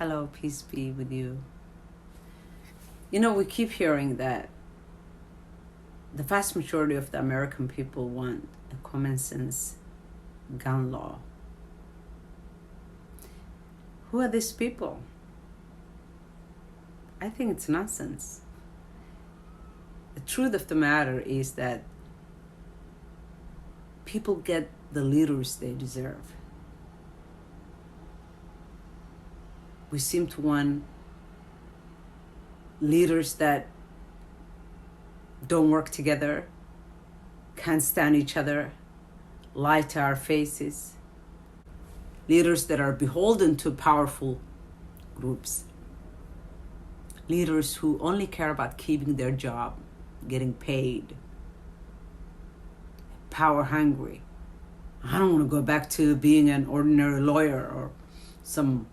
Hello, peace be with you. You know, we keep hearing that the vast majority of the American people want a common sense gun law. Who are these people? I think it's nonsense. The truth of the matter is that people get the leaders they deserve. We seem to want leaders that don't work together, can't stand each other, lie to our faces, leaders that are beholden to powerful groups, leaders who only care about keeping their job, getting paid, power hungry. I don't want to go back to being an ordinary lawyer or some,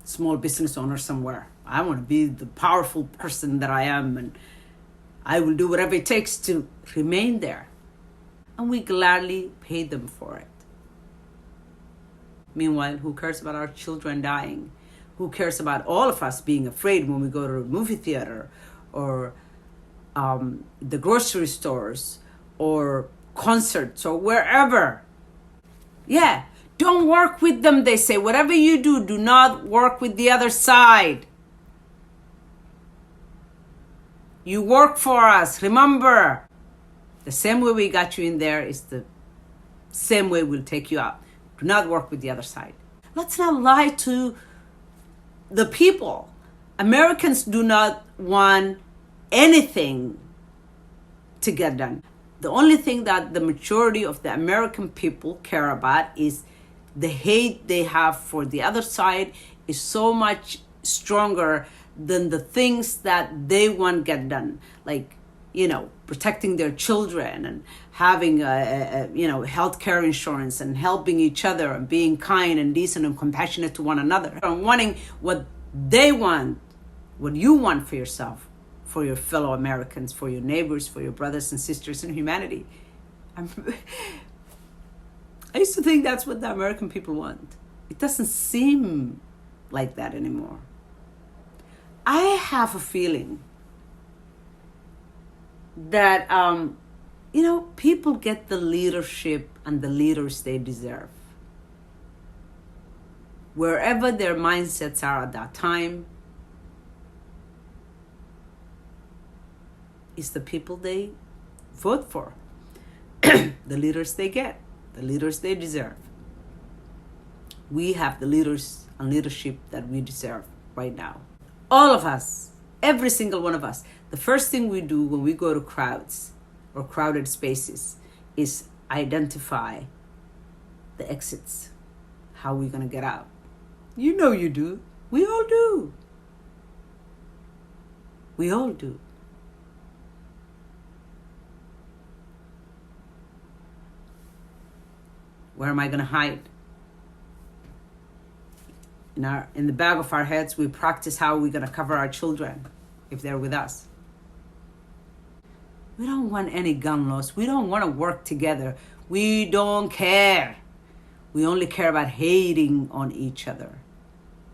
small business owner somewhere. I want to be the powerful person that I am, and I will do whatever it takes to remain there. And we gladly pay them for it. Meanwhile, who cares about our children dying? Who cares about all of us being afraid when we go to a movie theater or the grocery stores or concerts or wherever? Yeah, don't work with them, they say. Whatever you do, do not work with the other side. You work for us, remember. The same way we got you in there is the same way we'll take you out. Do not work with the other side. Let's not lie to the people. Americans do not want anything to get done. The only thing that the majority of the American people care about is the hate they have for the other side is so much stronger than the things that they want get done, like protecting their children and having health care insurance and helping each other and being kind and decent and compassionate to one another and wanting what they want, what you want for yourself, for your fellow Americans, for your neighbors, for your brothers and sisters in humanity. I used to think that's what the American people want. It doesn't seem like that anymore. I have a feeling that, people get the leadership and the leaders they deserve. Wherever their mindsets are at that time is the people they vote for, the leaders they get, the leaders they deserve. We have the leaders and leadership that we deserve right now. All of us, every single one of us, the first thing we do when we go to crowds or crowded spaces is identify the exits. How are we going to get out? You know you do. We all do. We all do. Where am I going to hide? In the back of our heads, we practice how we're going to cover our children if they're with us. We don't want any gun laws. We don't want to work together. We don't care. We only care about hating on each other,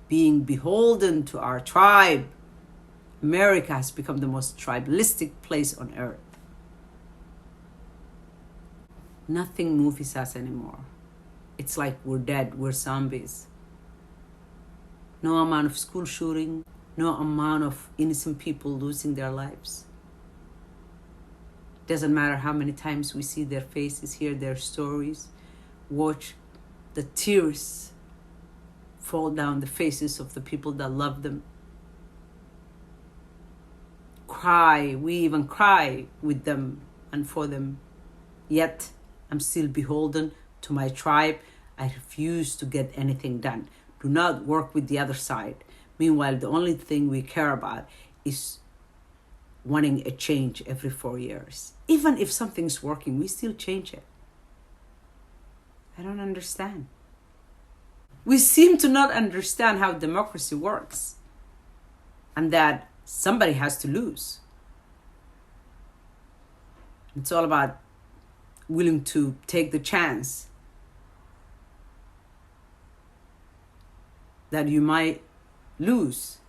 being beholden to our tribe. America has become the most tribalistic place on earth. Nothing moves us anymore. It's like we're dead, we're zombies. No amount of school shooting, no amount of innocent people losing their lives. Doesn't matter how many times we see their faces, hear their stories, watch the tears fall down the faces of the people that love them. Cry, we even cry with them and for them. Yet, I'm still beholden to my tribe. I refuse to get anything done. Do not work with the other side. Meanwhile, the only thing we care about is wanting a change every 4 years. Even if something's working, we still change it. I don't understand. We seem to not understand how democracy works and that somebody has to lose. It's all about willing to take the chance that you might lose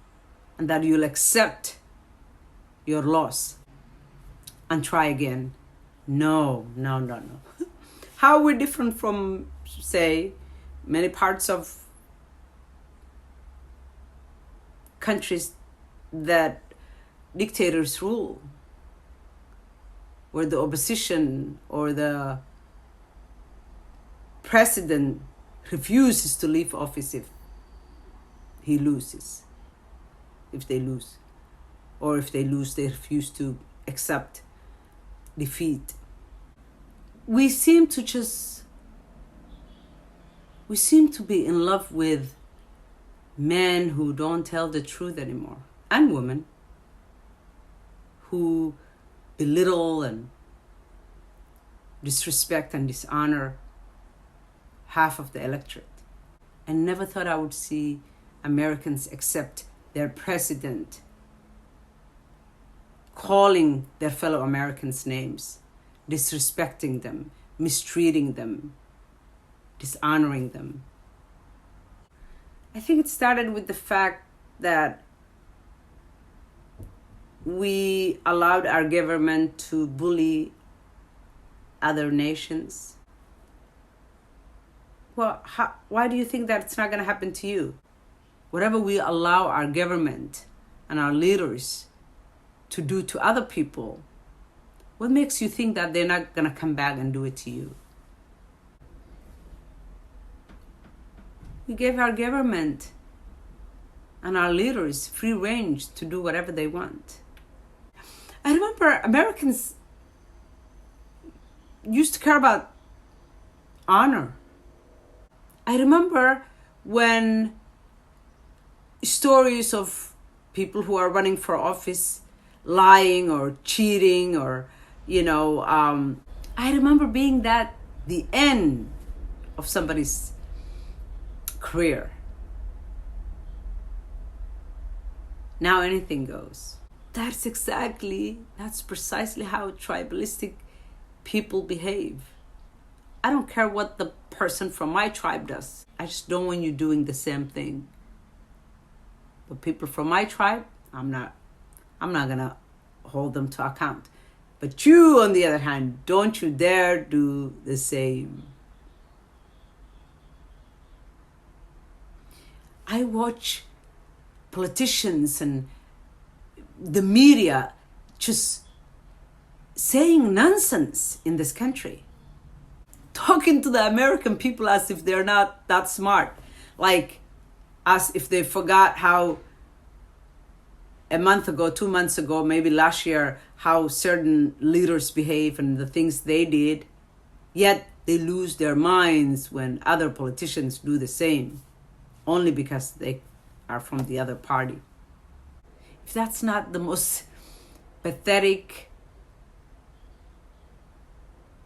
and that you'll accept your loss and try again. No. How we're different from, say, many parts of countries that dictators rule, where the opposition or the president refuses to leave office if he loses, if they lose, or if they lose, they refuse to accept defeat. We seem to be in love with men who don't tell the truth anymore, and women who belittle and disrespect and dishonor half of the electorate. I never thought I would see Americans accept their president calling their fellow Americans names, disrespecting them, mistreating them, dishonoring them. I think it started with the fact that we allowed our government to bully other nations. Well, why do you think that it's not going to happen to you? Whatever we allow our government and our leaders to do to other people, what makes you think that they're not going to come back and do it to you? We gave our government and our leaders free range to do whatever they want. I remember Americans used to care about honor. I remember when stories of people who are running for office lying or cheating or, I remember being that the end of somebody's career. Now anything goes. That's precisely how tribalistic people behave. I don't care what the person from my tribe does. I just don't want you doing the same thing. But people from my tribe, I'm not gonna hold them to account. But you, on the other hand, don't you dare do the same. I watch politicians and the media just saying nonsense in this country, talking to the American people as if they're not that smart, like as if they forgot how a month ago, 2 months ago, maybe last year, how certain leaders behave and the things they did, yet they lose their minds when other politicians do the same, only because they are from the other party. If that's not the most pathetic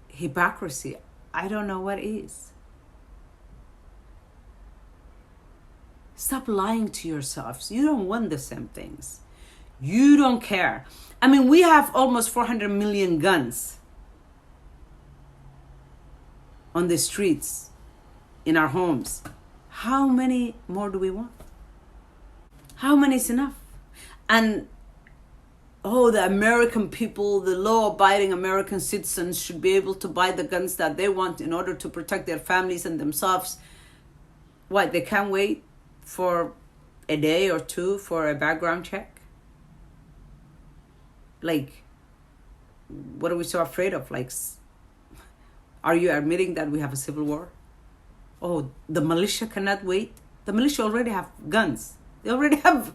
hypocrisy, I don't know what is. Stop lying to yourselves. You don't want the same things. You don't care. I mean, we have almost 400 million guns on the streets, in our homes. How many more do we want? How many is enough? And the American people, the law-abiding American citizens should be able to buy the guns that they want in order to protect their families and themselves. What, they can't wait for a day or two for a background check? Like, what are we so afraid of? Like, are you admitting that we have a civil war? Oh, the militia cannot wait? The militia already have guns. They already have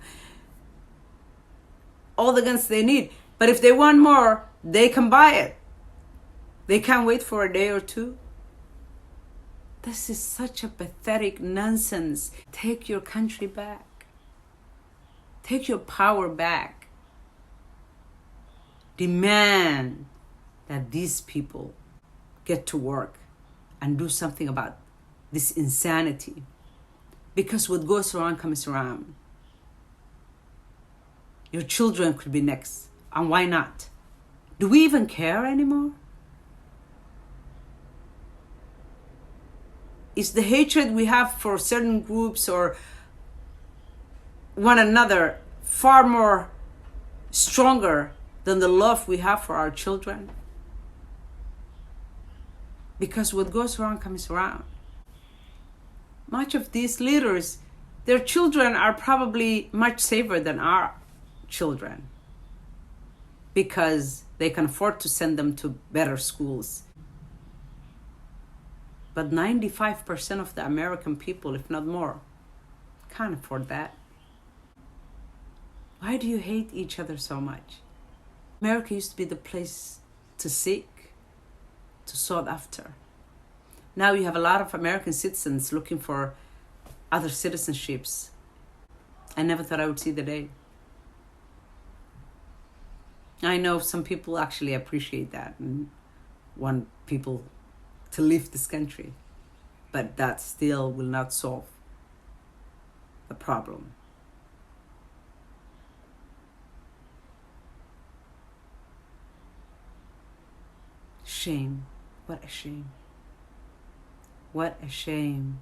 all the guns they need. But if they want more, they can buy it. They can't wait for a day or two. This is such a pathetic nonsense. Take your country back. Take your power back. Demand that these people get to work and do something about this insanity. Because what goes around comes around. Your children could be next. And why not? Do we even care anymore? Is the hatred we have for certain groups or one another far more stronger than the love we have for our children? Because what goes around comes around. Much of these leaders, their children are probably much safer than our children because they can afford to send them to better schools. But 95% of the American people, if not more, can't afford that. Why do you hate each other so much? America used to be the place to seek, to sought after. Now you have a lot of American citizens looking for other citizenships. I never thought I would see the day. I know some people actually appreciate that and want people to leave this country, but that still will not solve the problem. Shame. What a shame. What a shame.